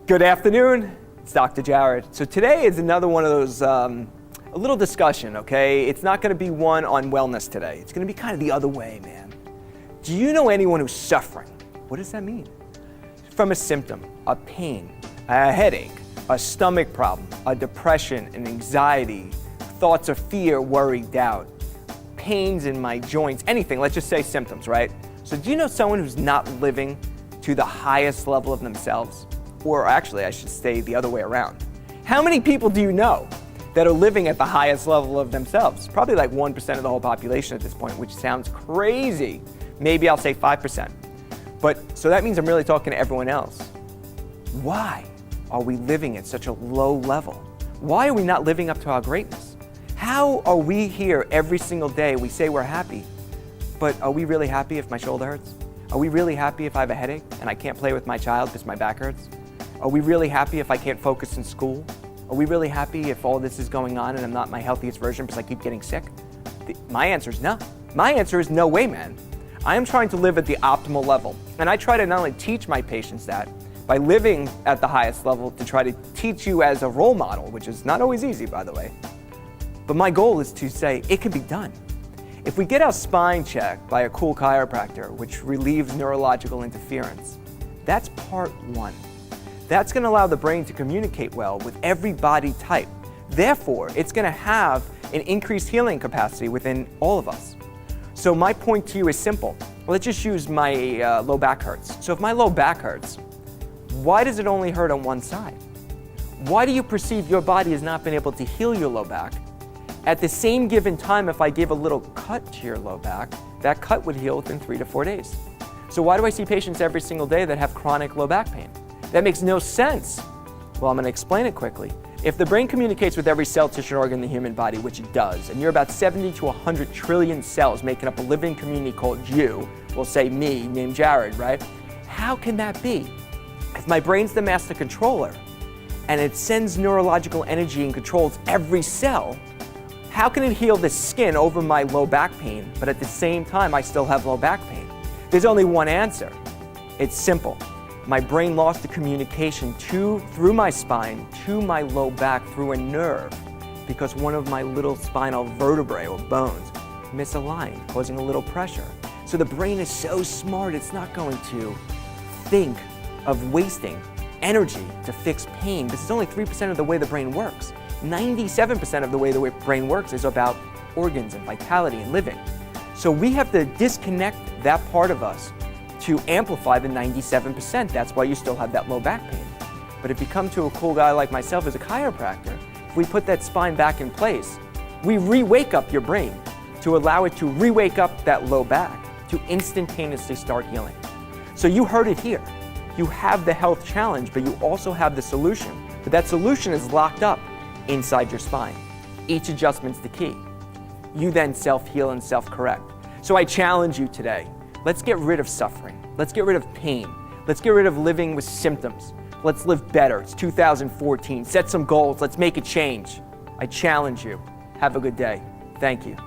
Good afternoon, it's Dr. Jared. So today is another one of those, a little discussion, okay? It's not gonna be one on wellness today. It's gonna be kind of the other way, man. Do you know anyone who's suffering? What does that mean? From a symptom, a pain, a headache, a stomach problem, a depression, an anxiety, thoughts of fear, worry, doubt, pains in my joints, anything, let's just say symptoms, right? So do you know someone who's not living to the highest level of themselves? Or actually, I should say the other way around. How many people do you know that are living at the highest level of themselves? Probably like 1% of the whole population at this point, which sounds crazy. Maybe I'll say 5%. But, so that means I'm really talking to everyone else. Why are we living at such a low level? Why are we not living up to our greatness? How are we here every single day? We say we're happy, but are we really happy if my shoulder hurts? Are we really happy if I have a headache and I can't play with my child because my back hurts? Are we really happy if I can't focus in school? Are we really happy if all this is going on and I'm not my healthiest version because I keep getting sick? My answer is no. My answer is no way, man. I am trying to live at the optimal level. And I try to not only teach my patients that, by living at the highest level to try to teach you as a role model, which is not always easy, by the way. But my goal is to say it can be done. If we get our spine checked by a cool chiropractor, which relieves neurological interference, that's part one. That's going to allow the brain to communicate well with every body type. Therefore, it's going to have an increased healing capacity within all of us. So my point to you is simple. Let's just use my low back hurts. So if my low back hurts, why does it only hurt on one side? Why do you perceive your body has not been able to heal your low back? At the same given time, if I give a little cut to your low back, that cut would heal within 3 to 4 days. So why do I see patients every single day that have chronic low back pain? That makes no sense. Well, I'm going to explain it quickly. If the brain communicates with every cell, tissue, and organ in the human body, which it does, and you're about 70 to 100 trillion cells making up a living community called you, we'll say me, named Jared, right? How can that be? If my brain's the master controller, and it sends neurological energy and controls every cell, how can it heal the skin over my low back pain, but at the same time I still have low back pain? There's only one answer. It's simple. My brain lost the communication through my spine to my low back through a nerve because one of my little spinal vertebrae or bones misaligned, causing a little pressure. So the brain is so smart, it's not going to think of wasting energy to fix pain. This is only 3% of the way the brain works. 97% of the way the brain works is about organs and vitality and living. So we have to disconnect that part of us to amplify the 97%. That's why you still have that low back pain. But if you come to a cool guy like myself as a chiropractor, if we put that spine back in place, we re-wake up your brain to allow it to re-wake up that low back to instantaneously start healing. So you heard it here. You have the health challenge, but you also have the solution. But that solution is locked up inside your spine. Each adjustment's the key. You then self-heal and self-correct. So I challenge you today. Let's get rid of suffering. Let's get rid of pain. Let's get rid of living with symptoms. Let's live better. It's 2014. Set some goals. Let's make a change. I challenge you. Have a good day. Thank you.